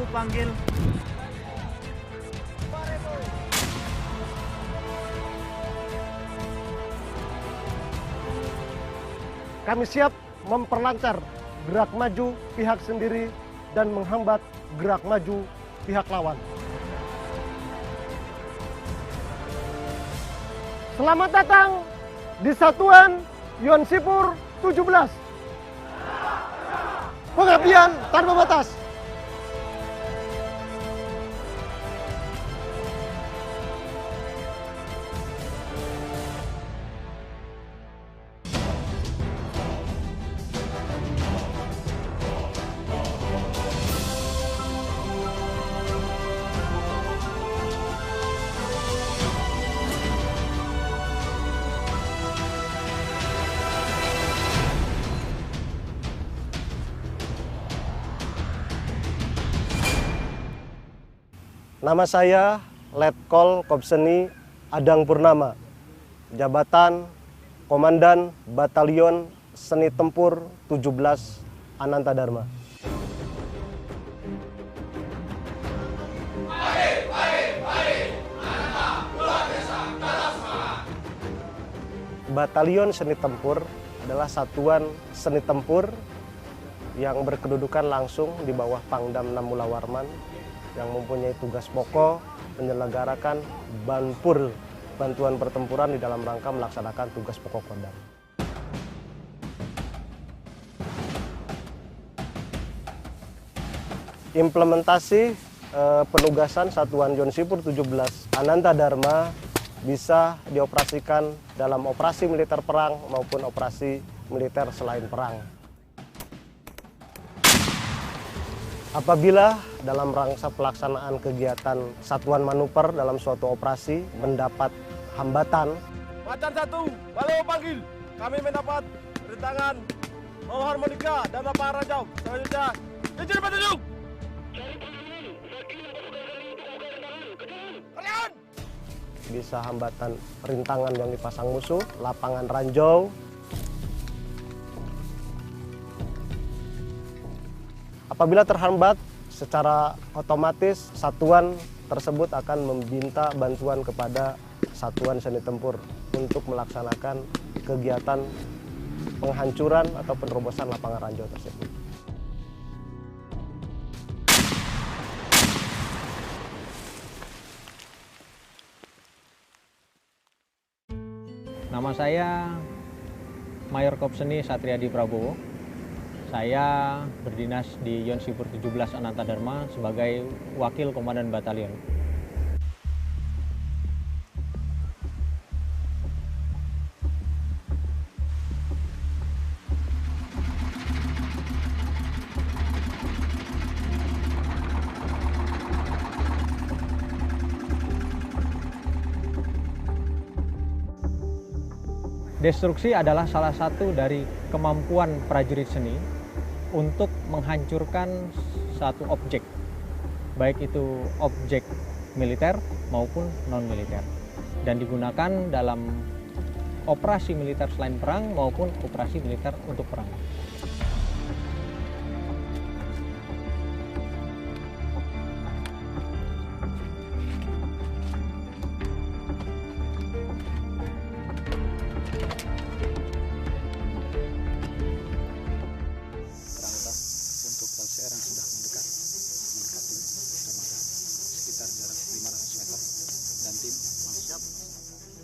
panggil. Kami siap memperlancar gerak maju pihak sendiri dan menghambat gerak maju pihak lawan. Selamat datang di Satuan Yonsipur 17. Pengabdian tanpa batas. Nama saya Letkol Kopseni Adang Purnama, jabatan Komandan Batalion Seni Tempur 17 Ananta Dharma. Batalion Seni Tempur adalah satuan seni tempur yang berkedudukan langsung di bawah Pangdam 6 Mula Warman, yang mempunyai tugas pokok menyelenggarakan banpur, bantuan pertempuran di dalam rangka melaksanakan tugas pokok Kodam. Implementasi penugasan Satuan Yonsipur 17 Ananta Dharma bisa dioperasikan dalam operasi militer perang maupun operasi militer selain perang. Apabila dalam rangka pelaksanaan kegiatan satuan manuver dalam suatu operasi mendapat hambatan. Macan 1, Baleo panggil. Kami mendapat rintangan mau harmonika dan lapangan ranjau. Selanjutnya, izin petunjuk. Kalian! Bisa hambatan rintangan yang dipasang musuh, lapangan ranjau. Apabila terhambat, secara otomatis satuan tersebut akan meminta bantuan kepada Satuan Seni Tempur untuk melaksanakan kegiatan penghancuran atau penerobosan lapangan ranjau tersebut. Nama saya Mayor Kopseni Satriadi Prabowo. Saya berdinas di Yonsipur 17 Ananta Dharma sebagai Wakil Komandan Batalion. Destruksi adalah salah satu dari kemampuan prajurit seni untuk menghancurkan satu objek, baik itu objek militer maupun non-militer, dan digunakan dalam operasi militer selain perang maupun operasi militer untuk perang.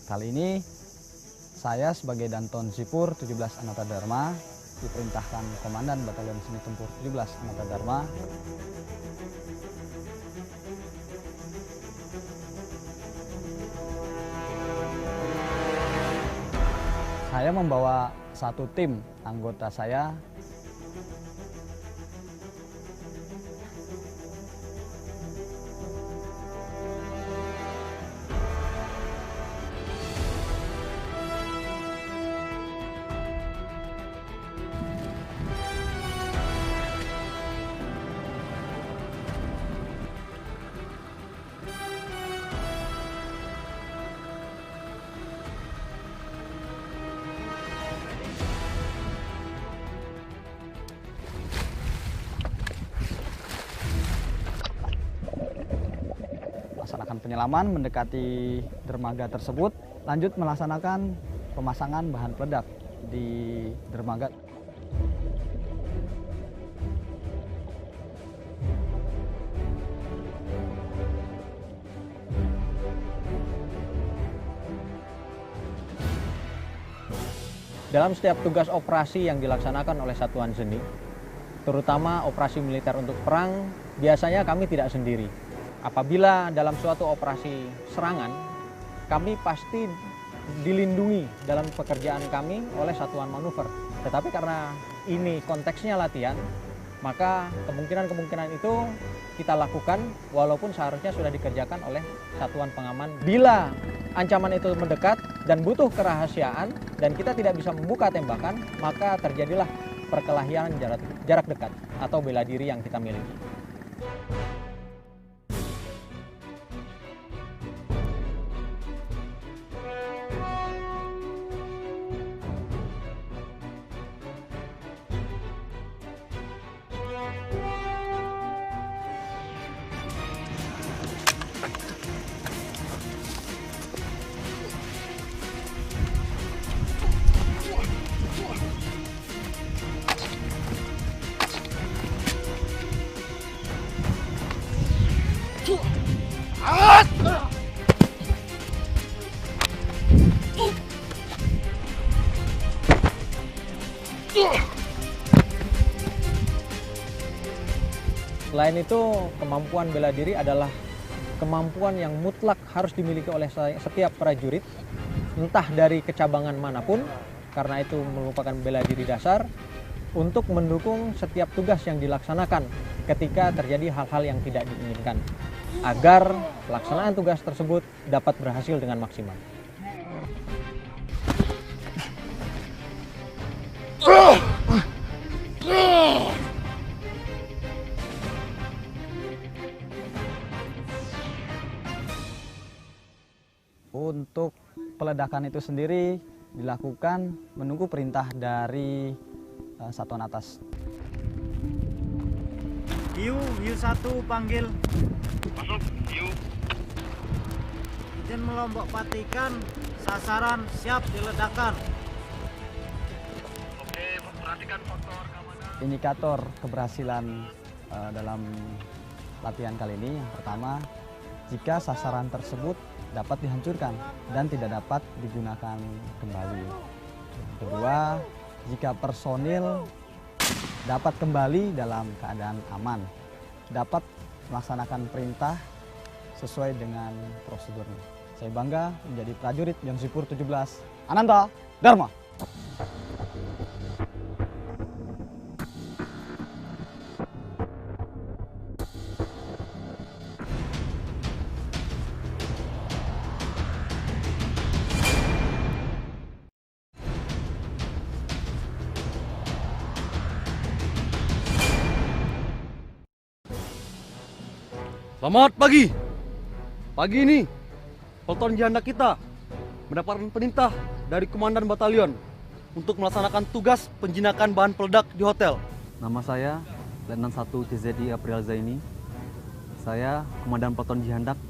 Kali ini saya sebagai Danton Sipur 17 Ananta Dharma diperintahkan Komandan Batalion Seni Tempur 17 Ananta Dharma saya membawa satu tim anggota saya melaksanakan penyelaman mendekati dermaga tersebut, lanjut melaksanakan pemasangan bahan peledak di dermaga. Dalam setiap tugas operasi yang dilaksanakan oleh satuan seni, terutama operasi militer untuk perang, biasanya kami tidak sendiri. Apabila dalam suatu operasi serangan, kami pasti dilindungi dalam pekerjaan kami oleh satuan manuver. Tetapi karena ini konteksnya latihan, maka kemungkinan-kemungkinan itu kita lakukan walaupun seharusnya sudah dikerjakan oleh satuan pengaman. Bila ancaman itu mendekat dan butuh kerahasiaan dan kita tidak bisa membuka tembakan, maka terjadilah perkelahian jarak dekat atau bela diri yang kita miliki. Selain itu, kemampuan bela diri adalah kemampuan yang mutlak harus dimiliki oleh setiap prajurit, entah dari kecabangan manapun, karena itu merupakan bela diri dasar, untuk mendukung setiap tugas yang dilaksanakan ketika terjadi hal-hal yang tidak diinginkan, agar pelaksanaan tugas tersebut dapat berhasil dengan maksimal. Untuk peledakan itu sendiri dilakukan menunggu perintah dari satuan atas. Hiu 1 panggil. Masuk, Hiu. Izin melompok patikan, sasaran siap diledakkan. Oke, perhatikan faktor keamanan. Indikator keberhasilan dalam latihan kali ini yang pertama, jika sasaran tersebut dapat dihancurkan dan tidak dapat digunakan kembali. Kedua, jika personil dapat kembali dalam keadaan aman, dapat melaksanakan perintah sesuai dengan prosedurnya. Saya bangga menjadi prajurit Jonsipur 17 Ananta Dharma. Selamat pagi. Pagi ini, Peleton Jihandak kita mendapatkan perintah dari Komandan Batalion untuk melaksanakan tugas penjinakan bahan peledak di hotel. Nama saya Letnan 1 CZI April Zaini. Saya Komandan Peleton Jihandak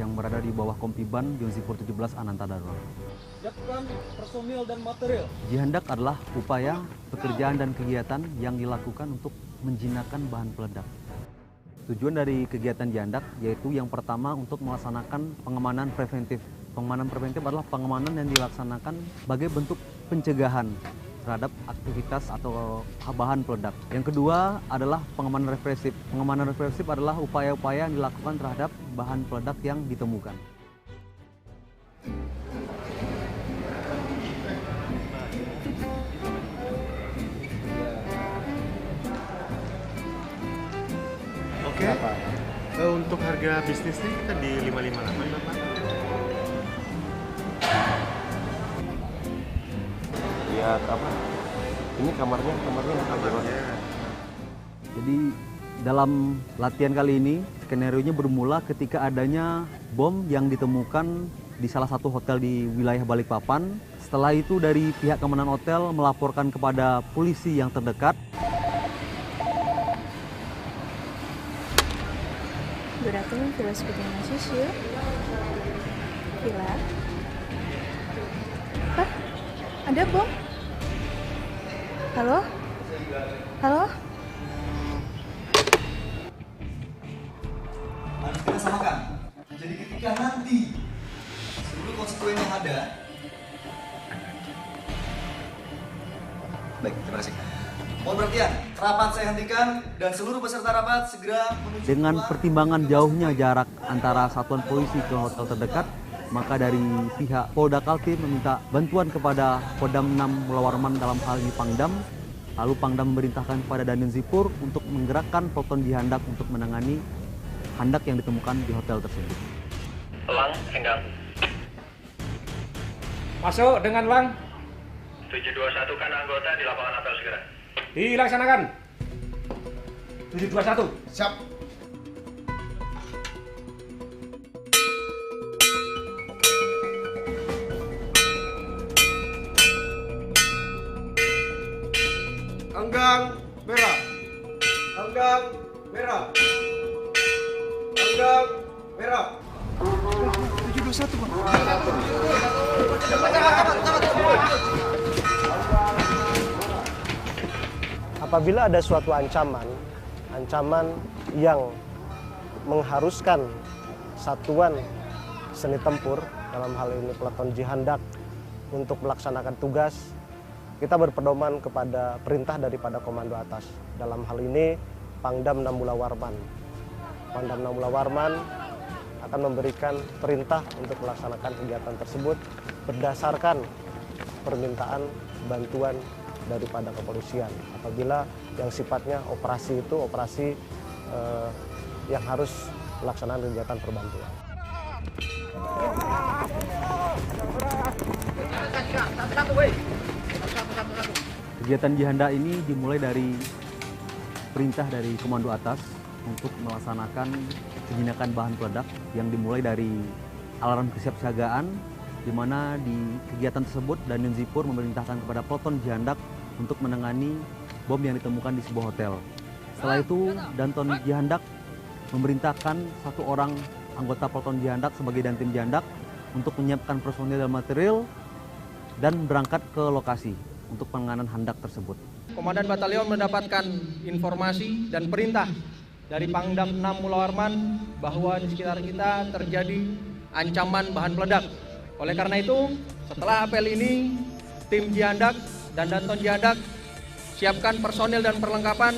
yang berada di bawah Kompiban Jonsipur 17 Ananta Dharma. Siapkan personil dan material. Jihandak adalah upaya, pekerjaan dan kegiatan yang dilakukan untuk menjinakkan bahan peledak. Tujuan dari kegiatan Jihandak yaitu yang pertama untuk melaksanakan pengamanan preventif. Pengamanan preventif adalah pengamanan yang dilaksanakan sebagai bentuk pencegahan terhadap aktivitas atau bahan peledak. Yang kedua adalah pengamanan represif. Pengamanan represif adalah upaya-upaya yang dilakukan terhadap bahan peledak yang ditemukan. Oke. Untuk harga bisnisnya kita di 558 Bapak. Lihat apa? Ini kamarnya Jadi dalam latihan kali ini skenario-nya bermula ketika adanya bom yang ditemukan di salah satu hotel di wilayah Balikpapan. Setelah itu dari pihak keamanan hotel melaporkan kepada polisi yang terdekat. Good afternoon, Villa seperti Nasis ya. Villa. Apa? Ada bom? Halo? Halo? Mari kita samakan. Jadi ketika nanti seluruh konstituen yang ada. Baik, terima kasih. Mohon perhatian, rapat saya hentikan dan seluruh peserta rapat segera menuju. Dengan pertimbangan jauhnya jarak antara satuan polisi ke hotel terdekat, maka dari pihak Polda Kaltim meminta bantuan kepada Kodam 6 Mula Warman dalam hal ini Pangdam. Lalu Pangdam memerintahkan kepada Dandim Zipur untuk menggerakkan Peleton Jihandak untuk menangani handak yang ditemukan di hotel tersebut. Lang, Enggang. Masuk dengan Lang. 721 kan anggota di lapangan apel segera. Dilaksanakan. 721. Siap. Enggang merah. Enggang merah. Enggang merah. 721, Bang. Apabila ada suatu ancaman yang mengharuskan satuan seni tempur, dalam hal ini Peleton Jihandak, untuk melaksanakan tugas, kita berpedoman kepada perintah daripada komando atas. Dalam hal ini Pangdam 6 Mula Warman. Pangdam 6 Mula Warman akan memberikan perintah untuk melaksanakan kegiatan tersebut berdasarkan permintaan bantuan daripada kepolisian. Apabila yang sifatnya operasi itu operasi yang harus pelaksanaan kegiatan perbantuan. Kegiatan Jihandak ini dimulai dari perintah dari komando atas untuk melaksanakan penjinakan bahan peledak yang dimulai dari alarm kesiapsiagaan, di mana di kegiatan tersebut Dandim Zipur memerintahkan kepada Peleton Jihandak untuk menangani bom yang ditemukan di sebuah hotel. Setelah itu, Danton Jihandak memerintahkan satu orang anggota Peleton Jihandak sebagai Dantim Jihandak untuk menyiapkan personil dan material dan berangkat ke lokasi untuk penanganan handak tersebut. Komandan Batalion mendapatkan informasi dan perintah dari Pangdam 6 Mula Warman bahwa di sekitar kita terjadi ancaman bahan peledak. Oleh karena itu, setelah apel ini, tim Jihandak dan Danton Jihandak siapkan personil dan perlengkapan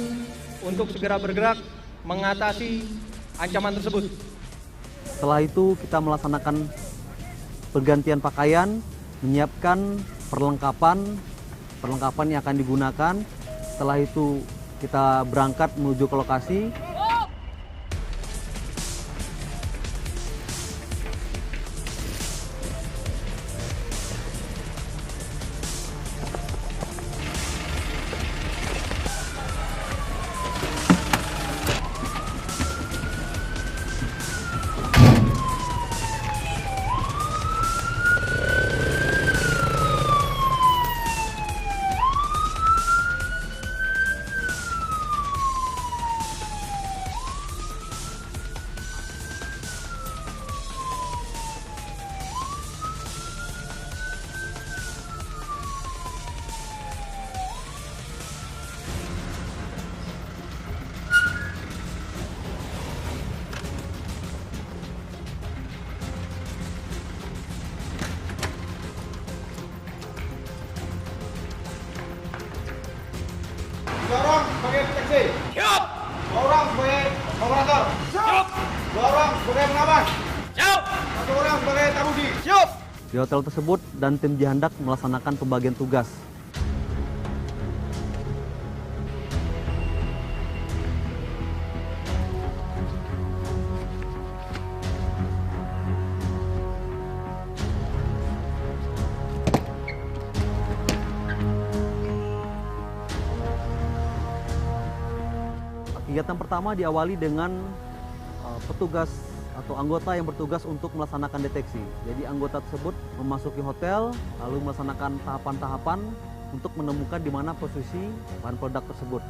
untuk segera bergerak mengatasi ancaman tersebut. Setelah itu kita melaksanakan pergantian pakaian, menyiapkan perlengkapan yang akan digunakan. Setelah itu kita berangkat menuju ke lokasi. Dua orang sebagai peteksi. Siap. Dua orang sebagai operator. Siap. Dua orang sebagai pengawas. Siap. Satu orang sebagai tamudi. Siap. Di hotel tersebut, dan tim Jihandak melaksanakan pembagian tugas. Kegiatan pertama diawali dengan petugas atau anggota yang bertugas untuk melaksanakan deteksi. Jadi anggota tersebut memasuki hotel lalu melaksanakan tahapan-tahapan untuk menemukan di mana posisi bahan peledak tersebut.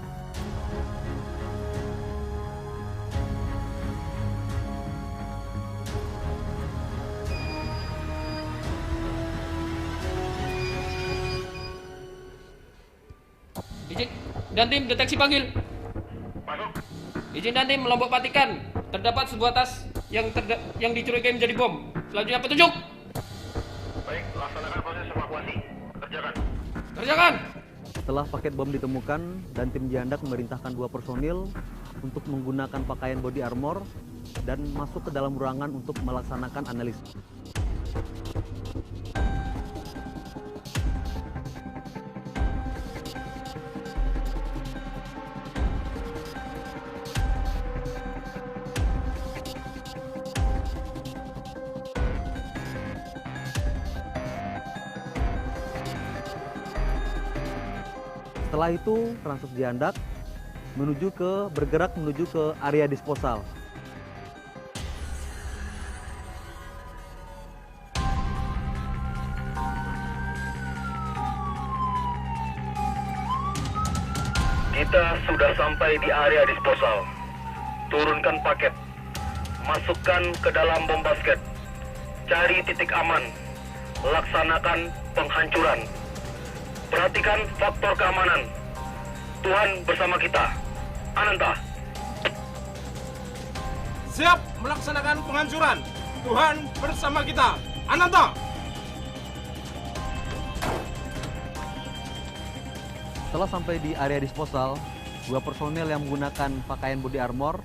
dan tim deteksi panggil. Izin dan tim Lombok Patikan. Terdapat sebuah tas yang dicurigai menjadi bom. Selanjutnya petunjuk. Baik, laksanakan proses evakuasi. Kerjakan. Kerjakan. Setelah paket bom ditemukan dan tim Jihandak memerintahkan 2 personil untuk menggunakan pakaian body armor dan masuk ke dalam ruangan untuk melaksanakan analisis. Setelah itu, Transus Jihandak bergerak menuju ke area disposal. Kita sudah sampai di area disposal. Turunkan paket. Masukkan ke dalam bom basket. Cari titik aman. Laksanakan penghancuran. Perhatikan faktor keamanan. Tuhan bersama kita. Ananta. Siap melaksanakan penghancuran. Tuhan bersama kita. Ananta. Setelah sampai di area disposal, 2 personel yang menggunakan pakaian body armor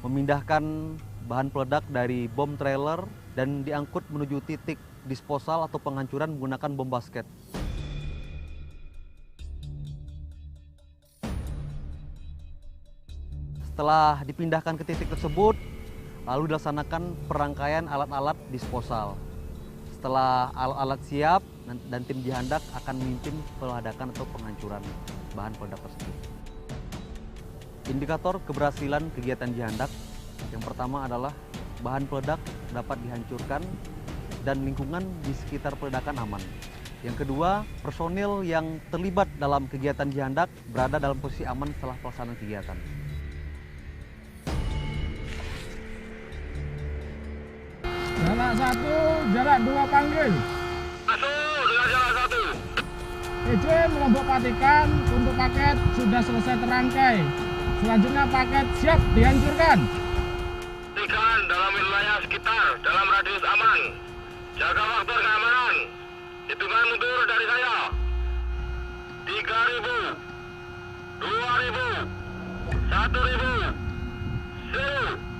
memindahkan bahan peledak dari bom trailer dan diangkut menuju titik disposal atau penghancuran menggunakan bom basket. Setelah dipindahkan ke titik tersebut, lalu dilaksanakan perangkaian alat-alat disposal. Setelah alat-alat siap, dan tim Jihandak akan memimpin peledakan atau penghancuran bahan peledak tersebut. Indikator keberhasilan kegiatan Jihandak yang pertama adalah bahan peledak dapat dihancurkan dan lingkungan di sekitar peledakan aman. Yang kedua, personil yang terlibat dalam kegiatan Jihandak berada dalam posisi aman setelah pelaksanaan kegiatan. Jarak 1, jarak 2 panggil. Masuk dengan jarak 1. Izin Lombok Patikan untuk paket sudah selesai terangkai. Selanjutnya paket siap dihancurkan. Pastikan dalam wilayah sekitar, dalam radius aman. Jaga faktor keamanan. Hitungan mundur dari saya. 3.000, 2.000, 1.000, 1000.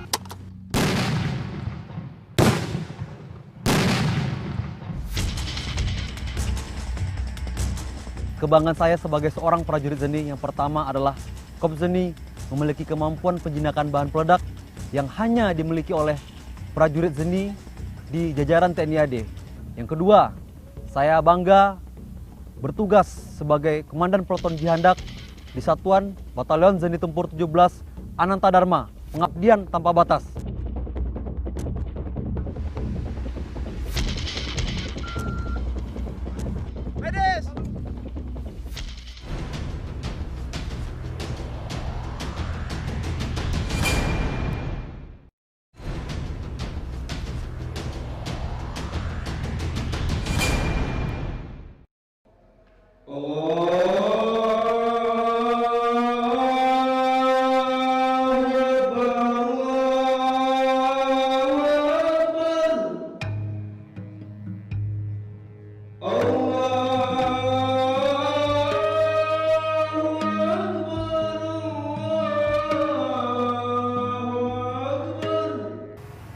Kebanggaan saya sebagai seorang prajurit Zeni yang pertama adalah Korps Zeni memiliki kemampuan penjinakan bahan peledak yang hanya dimiliki oleh prajurit Zeni di jajaran TNI AD. Yang kedua, saya bangga bertugas sebagai Komandan Peleton Jihandak di Satuan Batalion Zeni Tempur 17 Ananta Dharma, pengabdian tanpa batas.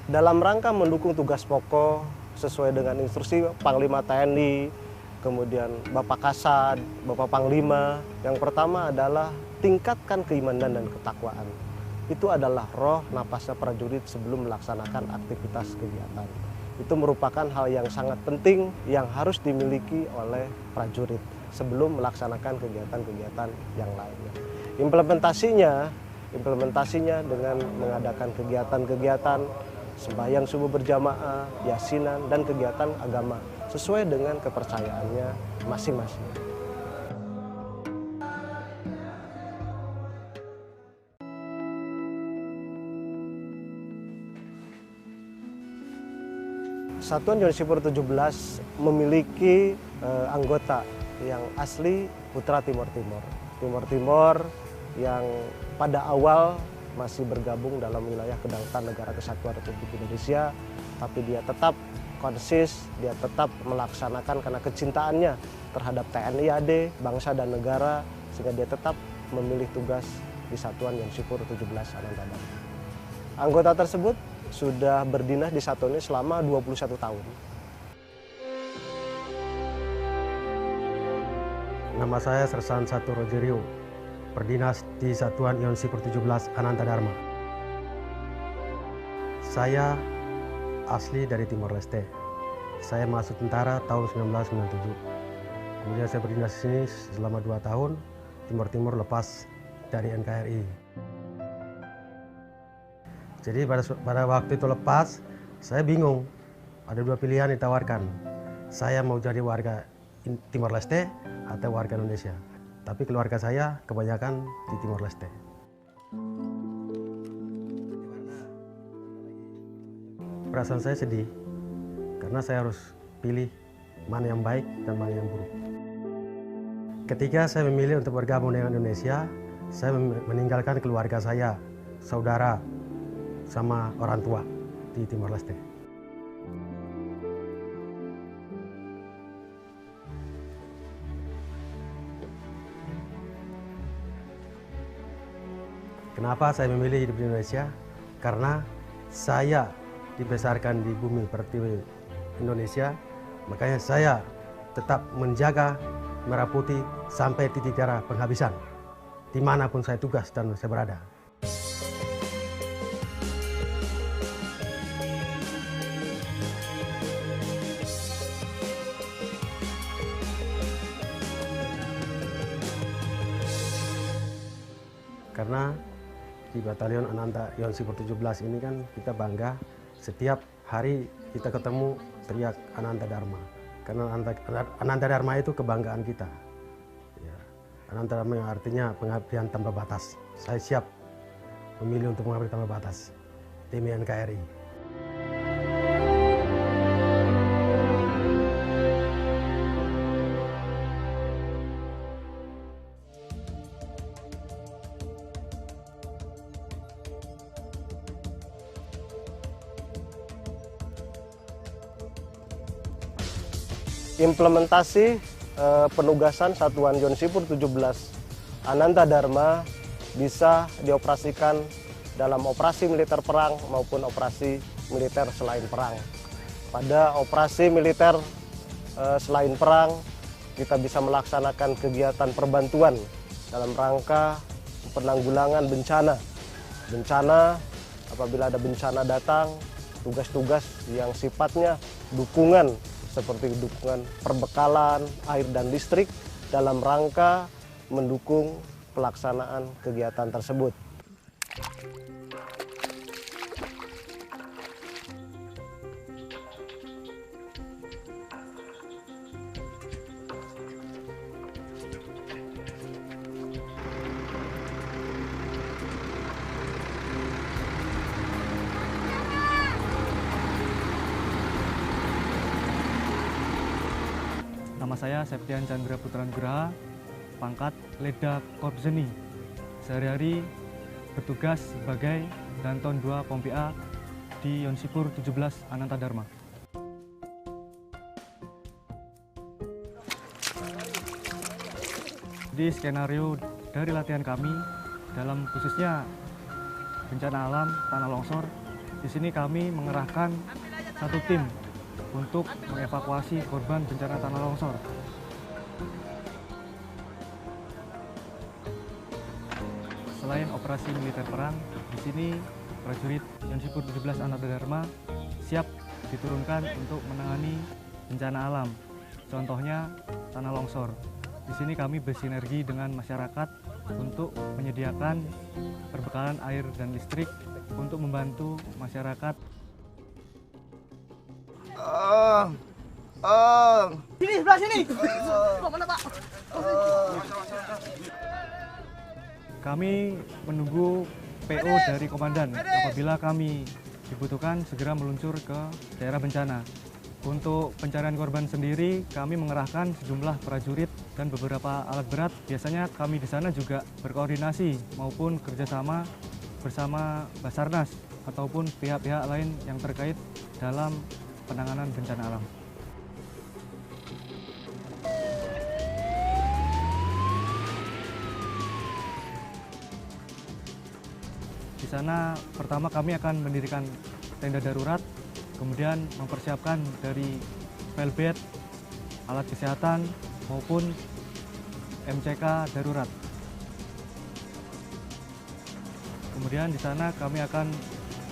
Dalam rangka mendukung tugas pokok sesuai dengan instruksi Panglima TNI, kemudian Bapak Kasad, Bapak Panglima, yang pertama adalah tingkatkan keimanan dan ketakwaan. Itu adalah roh napasnya prajurit sebelum melaksanakan aktivitas kegiatan. Itu merupakan hal yang sangat penting yang harus dimiliki oleh prajurit sebelum melaksanakan kegiatan-kegiatan yang lainnya. Implementasinya dengan mengadakan kegiatan-kegiatan sembahyang subuh berjamaah, yasinan, dan kegiatan agama sesuai dengan kepercayaannya masing-masing. Satuan Joni Sipur 17 memiliki anggota yang asli Putra Timur Timur. Timor Timur yang pada awal masih bergabung dalam wilayah Kedaulatan Negara Kesatuan Republik Indonesia, tapi dia tetap konsis, dia tetap melaksanakan karena kecintaannya terhadap TNI AD, bangsa dan negara, sehingga dia tetap memilih tugas di Satuan Yonsipur 17 Ananta Dharma. Anggota tersebut sudah berdinas di satuan ini selama 21 tahun. Nama saya Sersan 1 Rogerio, berdinas di Satuan Yonsipur 17 Ananta Dharma. Saya asli dari Timor Leste. Saya masuk tentara tahun 1997. Kemudian saya berdinas di sini selama 2 tahun. Timur lepas dari NKRI. Jadi pada waktu itu lepas, saya bingung. Ada 2 pilihan ditawarkan. Saya mau jadi warga Timor Leste atau warga Indonesia. Tapi keluarga saya kebanyakan di Timor Leste. Perasaan saya sedih, karena saya harus pilih mana yang baik dan mana yang buruk. Ketika saya memilih untuk bergabung dengan Indonesia, saya meninggalkan keluarga saya, saudara, sama orang tua di Timor Leste. Kenapa saya memilih hidup di Indonesia? Karena saya dibesarkan di bumi pertiwi Indonesia, makanya saya tetap menjaga Merah Putih sampai titik darah penghabisan, dimanapun saya tugas dan saya berada. Karena di Batalion Ananta Yonsipur 17 ini kan kita bangga setiap hari kita ketemu teriak Ananta Dharma. Karena Ananta Dharma itu kebanggaan kita. Ya, Ananta Dharma yang artinya pengabdian tanpa batas. Saya siap memilih untuk mengabdi tanpa batas demi NKRI. Implementasi penugasan Satuan Yonsipur 17 Ananta Dharma bisa dioperasikan dalam operasi militer perang maupun operasi militer selain perang. Pada operasi militer selain perang, kita bisa melaksanakan kegiatan perbantuan dalam rangka penanggulangan bencana. Bencana, apabila ada bencana datang, tugas-tugas yang sifatnya dukungan seperti dukungan perbekalan, air dan listrik dalam rangka mendukung pelaksanaan kegiatan tersebut. Nama saya Septian Chandra Putra Nugraha, pangkat Leda Korps Zeni. Sehari-hari bertugas sebagai Danton 2 Pompi A di Yonsipur 17 Ananta Dharma. Di skenario dari latihan kami, dalam khususnya bencana alam, tanah longsor, di sini kami mengerahkan satu tim untuk mengevakuasi korban bencana tanah longsor. Selain operasi militer perang, di sini prajurit Yonsipur 17 Ananta Dharma siap diturunkan untuk menangani bencana alam. Contohnya tanah longsor. Di sini kami bersinergi dengan masyarakat untuk menyediakan perbekalan air dan listrik untuk membantu masyarakat. Sini, sebelah sini. Mana, Pak? Kami menunggu PO dari komandan. Apabila kami dibutuhkan, segera meluncur ke daerah bencana. Untuk pencarian korban sendiri, kami mengerahkan sejumlah prajurit dan beberapa alat berat. Biasanya kami di sana juga berkoordinasi maupun kerjasama bersama Basarnas ataupun pihak-pihak lain yang terkait dalam penanganan bencana alam. Di sana pertama kami akan mendirikan tenda darurat, kemudian mempersiapkan dari velbet, alat kesehatan maupun MCK darurat. Kemudian di sana kami akan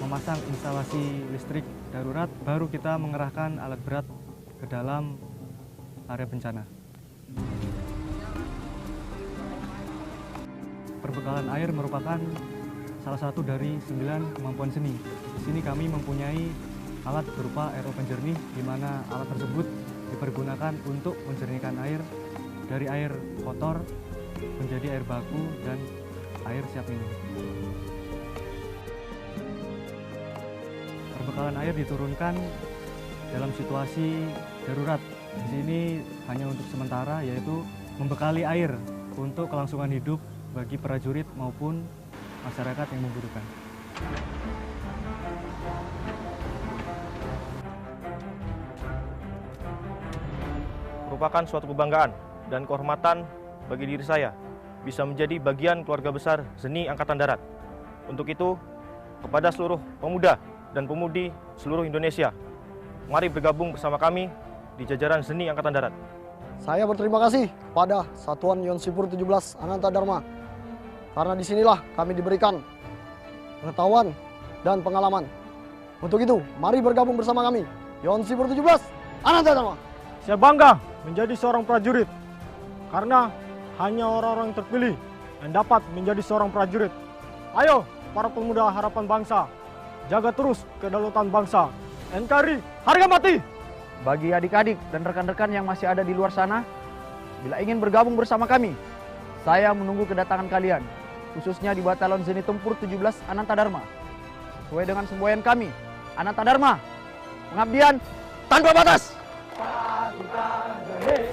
memasang instalasi listrik darurat, baru kita mengerahkan alat berat ke dalam area bencana. Perbekalan air merupakan salah satu dari 9 kemampuan seni. Di sini kami mempunyai alat berupa RO penjernih, di mana alat tersebut dipergunakan untuk menjernihkan air dari air kotor menjadi air baku dan air siap minum. Perbekalan air diturunkan dalam situasi darurat. Di sini hanya untuk sementara, yaitu membekali air untuk kelangsungan hidup bagi prajurit maupun masyarakat yang membutuhkan. Merupakan suatu kebanggaan dan kehormatan bagi diri saya bisa menjadi bagian keluarga besar Zeni Angkatan Darat. Untuk itu, kepada seluruh pemuda dan pemudi seluruh Indonesia, mari bergabung bersama kami di jajaran Zeni Angkatan Darat. Saya berterima kasih pada Satuan Yonsipur 17 Ananta Dharma, karena disinilah kami diberikan pengetahuan dan pengalaman. Untuk itu, mari bergabung bersama kami, Yonsipur 17 Ananta Dharma. Saya bangga menjadi seorang prajurit, karena hanya orang-orang terpilih yang dapat menjadi seorang prajurit. Ayo, para pemuda harapan bangsa, jaga terus kedaulatan bangsa. NKRI, harga mati! Bagi adik-adik dan rekan-rekan yang masih ada di luar sana, bila ingin bergabung bersama kami, saya menunggu kedatangan kalian, khususnya di Batalon Zeni Tempur 17 Ananta Dharma. Sesuai dengan semboyan kami, Ananta Dharma, pengabdian tanpa batas! Pasukan Zeni